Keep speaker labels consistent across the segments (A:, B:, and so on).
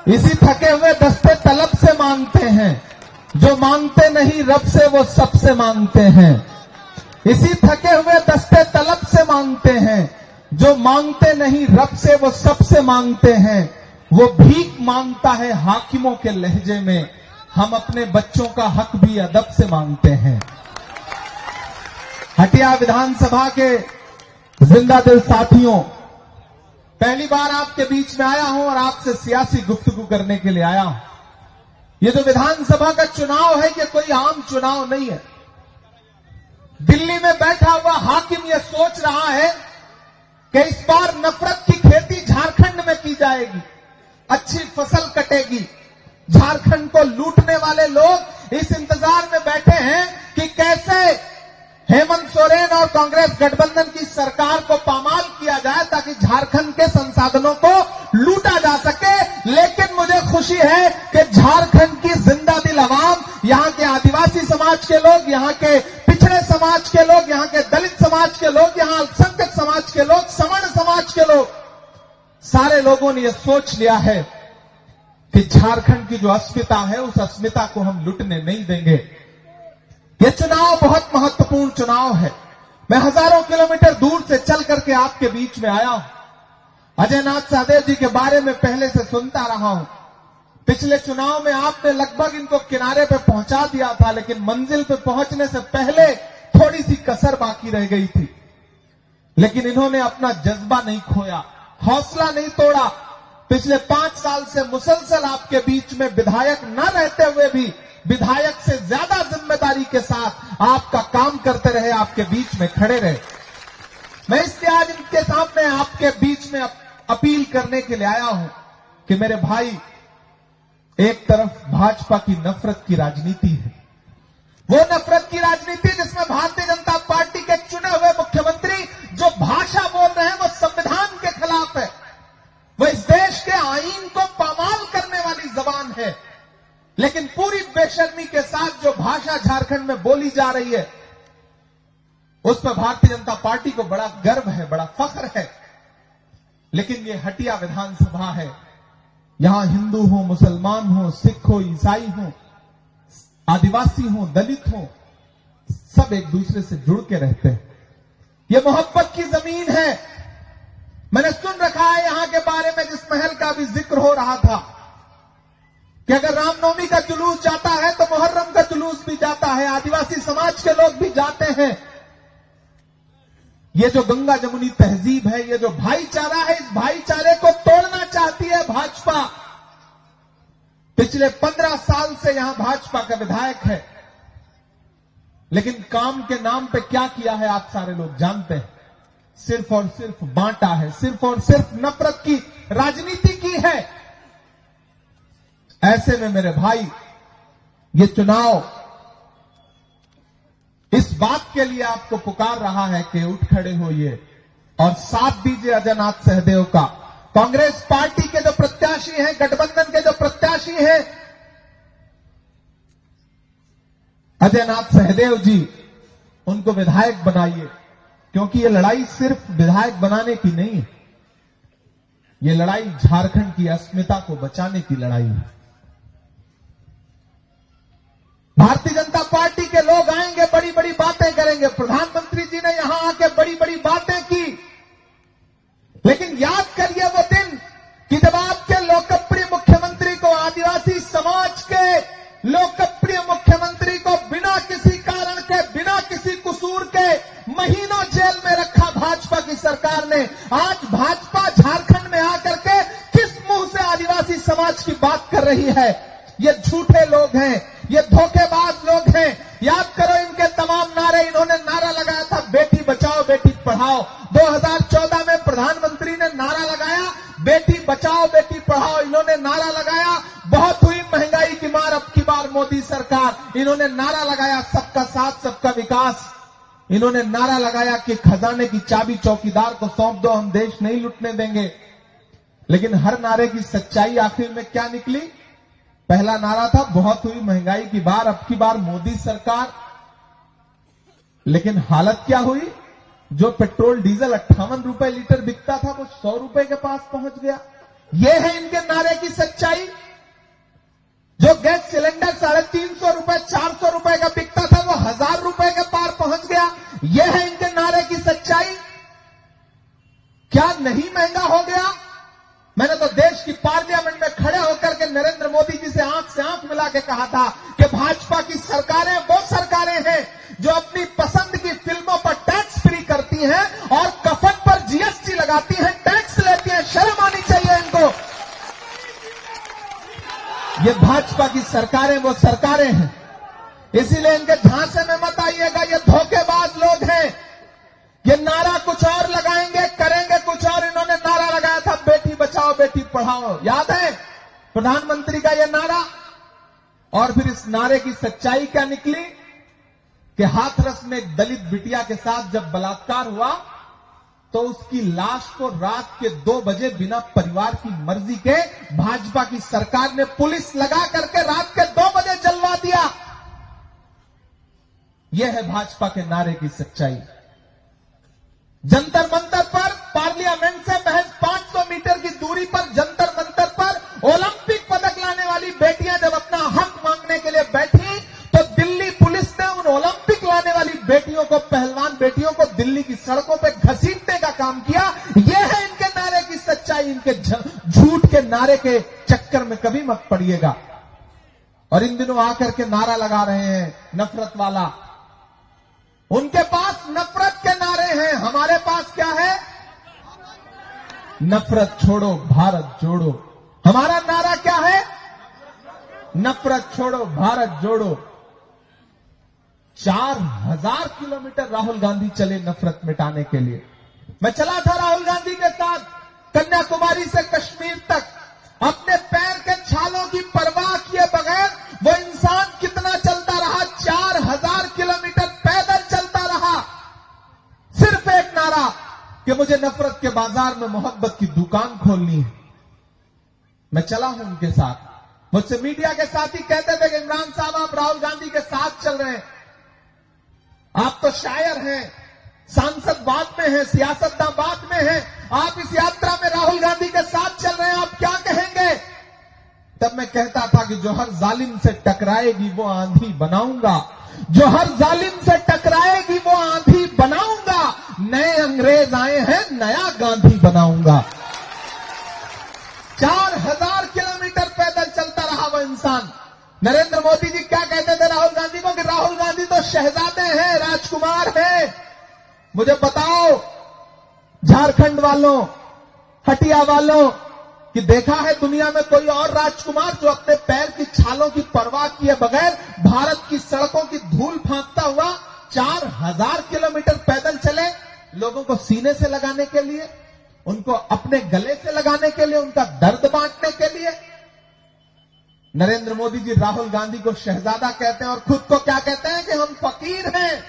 A: इसी थके हुए दस्ते तलब से मांगते हैं, जो मांगते नहीं रब से वो सबसे मांगते हैं। इसी थके हुए दस्ते तलब से मांगते हैं, जो मांगते नहीं रब से वो सबसे मांगते हैं। वो भीख मांगता है हाकिमों के लहजे में, हम अपने बच्चों का हक भी अदब से मांगते हैं। हटिया विधानसभा के जिंदा दिल साथियों, पहली बार आपके बीच में आया हूं और आपसे सियासी गुफ्तगू करने के लिए आया हूं। ये जो विधानसभा का चुनाव है, ये कोई आम चुनाव नहीं है। दिल्ली में बैठा हुआ हाकिम ये सोच रहा है कि इस बार नफरत की खेती झारखंड में की जाएगी, अच्छी फसल कटेगी। झारखंड को लूटने वाले लोग इस इंतजार में बैठे हैं कि कैसे हेमंत सोरेन और कांग्रेस गठबंधन की सरकार को पामाल किया जाए ताकि झारखंड के संसाधनों को लूटा जा सके। लेकिन मुझे खुशी है कि झारखंड की जिंदा दिल आवाम, यहां के आदिवासी समाज के लोग, यहां के पिछड़े समाज के लोग, यहां के दलित समाज के लोग, यहां अल्पसंख्यक समाज के लोग, सवर्ण समाज के लोग, सारे लोगों ने यह सोच लिया है कि झारखंड की जो अस्मिता है, उस अस्मिता को हम लुटने नहीं देंगे। यह चुनाव बहुत महत्वपूर्ण चुनाव है। मैं हजारों किलोमीटर दूर से चल करके आपके बीच में आया हूं। अजय नाथ सहदेव जी के बारे में पहले से सुनता रहा हूं। पिछले चुनाव में आपने लगभग इनको किनारे पे पहुंचा दिया था, लेकिन मंजिल पे पहुंचने से पहले थोड़ी सी कसर बाकी रह गई थी। लेकिन इन्होंने अपना जज्बा नहीं खोया, हौसला नहीं तोड़ा। पिछले 5 साल से मुसलसल आपके बीच में विधायक न रहते हुए भी विधायक से ज्यादा जिम्मेदारी के साथ आपका काम करते रहे, आपके बीच में खड़े रहे। मैं इसलिए आज इनके सामने आपके बीच में अपील करने के लिए आया हूं कि मेरे भाई, एक तरफ भाजपा की नफरत की राजनीति है, वो नफरत की राजनीति जिसमें भारतीय जनता पार्टी के चुने हुए मुख्यमंत्री जो भाषा बोल रहे हैं वो संविधान के खिलाफ है, वो इस देश के आईन को पामाल करने वाली जबान है। लेकिन पूरी बेशर्मी के साथ जो भाषा झारखंड में बोली जा रही है, उस पर भारतीय जनता पार्टी को बड़ा गर्व है, बड़ा फख्र है। लेकिन ये हटिया विधानसभा है, यहां हिंदू हो, मुसलमान हो, सिख हो, ईसाई हो, आदिवासी हो, दलित हो, सब एक दूसरे से जुड़ के रहते हैं। ये मोहब्बत की जमीन है। मैंने सुन रखा है यहां के बारे में, जिस महल का भी जिक्र हो रहा था, कि अगर रामनवमी का जुलूस जाता है तो मुहर्रम का जुलूस भी जाता है, आदिवासी समाज के लोग भी जाते हैं। ये जो गंगा जमुनी तहजीब है, ये जो भाईचारा है, इस भाईचारे को तोड़ना चाहती है भाजपा। पिछले 15 साल से यहां भाजपा का विधायक है, लेकिन काम के नाम पे क्या किया है आप सारे लोग जानते हैं। सिर्फ और सिर्फ बांटा है, सिर्फ और सिर्फ नफरत की राजनीति की है। ऐसे में मेरे भाई, ये चुनाव इस बात के लिए आपको पुकार रहा है कि उठ खड़े होइए और साथ दीजिए अजय नाथ सहदेव का। कांग्रेस पार्टी के जो प्रत्याशी हैं, गठबंधन के जो प्रत्याशी हैं, अजय नाथ सहदेव जी, उनको विधायक बनाइए, क्योंकि ये लड़ाई सिर्फ विधायक बनाने की नहीं है, ये लड़ाई झारखंड की अस्मिता को बचाने की लड़ाई है। भारतीय जनता पार्टी के लोग आएंगे, बड़ी बड़ी बातें करेंगे। प्रधानमंत्री जी ने यहां आके बड़ी बड़ी बातें की, लेकिन याद करिए वो दिन कि जब आपके लोकप्रिय मुख्यमंत्री को, आदिवासी समाज के लोकप्रिय मुख्यमंत्री को बिना किसी कारण के, बिना किसी कसूर के महीनों जेल में रखा भाजपा की सरकार ने। आज भाजपा झारखंड में आकर के किस मुंह से आदिवासी समाज की बात कर रही है? ये झूठे लोग हैं, ये धोखेबाज लोग हैं। याद करो इनके तमाम नारे, इन्होंने नारा लगाया था बेटी बचाओ बेटी पढ़ाओ। 2014 में प्रधानमंत्री ने नारा लगाया बेटी बचाओ बेटी पढ़ाओ, इन्होंने नारा लगाया बहुत हुई महंगाई की मार अब की बार मोदी सरकार, इन्होंने नारा लगाया सबका साथ सबका विकास, इन्होंने नारा लगाया कि खजाने की चाबी चौकीदार को सौंप दो, हम देश नहीं लुटने देंगे। लेकिन हर नारे की सच्चाई आखिर में क्या निकली? पहला नारा था बहुत हुई महंगाई की बार अब की बार मोदी सरकार, लेकिन हालत क्या हुई? जो पेट्रोल डीजल 58 रुपए लीटर बिकता था वो 100 रुपए के पास पहुंच गया। ये है इनके नारे की सच्चाई। जो गैस सिलेंडर 350 रुपए 400 रुपए का बिकता था वो 1000 रुपए के पार पहुंच गया। यह है इनके नारे की सच्चाई। क्या नहीं महंगा हो गया? मैंने तो देश की पार्लियामेंट में खड़े होकर के नरेंद्र मोदी जी से आंख मिला के कहा था कि भाजपा की सरकारें वो सरकारें हैं जो अपनी पसंद की फिल्मों पर टैक्स फ्री करती हैं और कफन पर जीएसटी लगाती हैं, टैक्स लेती हैं। शर्म आनी चाहिए इनको। ये भाजपा की सरकारें वो सरकारें हैं, इसीलिए इनके झांसे में मत आइएगा। ये धोखेबाज लोग हैं। ये नारा कुछ और लगाएंगे, करेंगे कुछ और। इन्होंने नारा लगाया था बेटी बचाओ बेटी पढ़ाओ, याद है प्रधानमंत्री का ये नारा। और फिर इस नारे की सच्चाई क्या निकली कि हाथरस में एक दलित बिटिया के साथ जब बलात्कार हुआ तो उसकी लाश को रात के 2 बजे बिना परिवार की मर्जी के भाजपा की सरकार ने पुलिस लगा करके रात के 2 बजे जलवा दिया। यह है भाजपा के नारे की सच्चाई। जंतर मंतर पर, पार्लियामेंट से महज 500 मीटर की दूरी पर जंतर मंतर पर ओलंपिक पदक लाने वाली बेटियां जब अपना हक मांगने के लिए बैठी तो दिल्ली पुलिस ने उन ओलंपिक लाने वाली बेटियों को, पहलवान बेटियों को दिल्ली की सड़कों पर घसीटने का काम किया। यह है इनके नारे की सच्चाई। इनके झूठ के नारे के चक्कर में कभी मत पड़िएगा। और इन दिनों आकर के नारा लगा रहे हैं नफरत वाला। उनके पास नफरत के नारे हैं, हमारे पास क्या है? नफरत छोड़ो भारत जोड़ो। हमारा नारा क्या है? नफरत छोड़ो भारत जोड़ो। 4000 किलोमीटर राहुल गांधी चले नफरत मिटाने के लिए। मैं चला था राहुल गांधी के साथ कन्याकुमारी से कश्मीर तक। अपने पैर के छालों की परवाह किए बगैर वो इंसान कितना चलता रहा? 4000 किलोमीटर पैदल चलता रहा। सिर्फ एक नारा कि मुझे नफरत के बाजार में मोहब्बत की दुकान खोलनी है। मैं चला हूं उनके साथ। मुझसे मीडिया के साथ ही कहते थे कि इमरान साहब आप राहुल गांधी के साथ चल रहे हैं, आप तो शायर हैं, सांसद बाद में हैं, सियासतदां बाद में हैं, आप इस यात्रा में राहुल गांधी के साथ चल रहे हैं, आप क्या कहेंगे? तब मैं कहता था कि जो हर जालिम से टकराएगी वो आंधी बनाऊंगा, जो हर जालिम से टकराएगी वो आंधी बनाऊंगा। नए अंग्रेज आए हैं, नया गांधी बनाऊंगा। 4000 किलोमीटर पैदल चलता रहा वो इंसान। नरेंद्र मोदी जी क्या कहते थे राहुल गांधी को कि राहुल गांधी तो शहजादे हैं, राजकुमार हैं। मुझे बताओ झारखंड वालों, हटिया वालों, कि देखा है दुनिया में कोई और राजकुमार जो अपने पैर की छालों की परवाह किए बगैर भारत की सड़कों की धूल फांकता हुआ 4000 किलोमीटर पैदल चले, लोगों को सीने से लगाने के लिए, उनको अपने गले से लगाने के लिए, उनका दर्द बांटने के लिए। नरेंद्र मोदी जी राहुल गांधी को शहजादा कहते हैं और खुद को क्या कहते हैं कि हम फकीर हैं।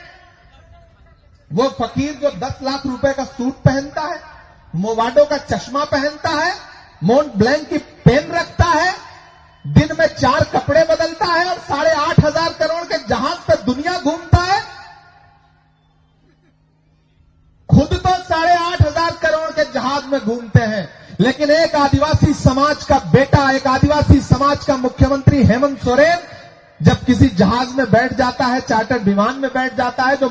A: वो फकीर जो 10 लाख रुपए का सूट पहनता है, मोवाडो का चश्मा पहनता है, मोंट ब्लैंक की पेन रखता है, दिन में 4 कपड़े बदलता है और 8,500 करोड़ के जहाज पर दुनिया घूमता है। खुद तो 8,500 करोड़ के जहाज में घूमते हैं, लेकिन एक आदिवासी समाज का बेटा, एक आदिवासी समाज का मुख्यमंत्री हेमंत सोरेन जब किसी जहाज में बैठ जाता है, चार्टर्ड विमान में बैठ जाता है, जो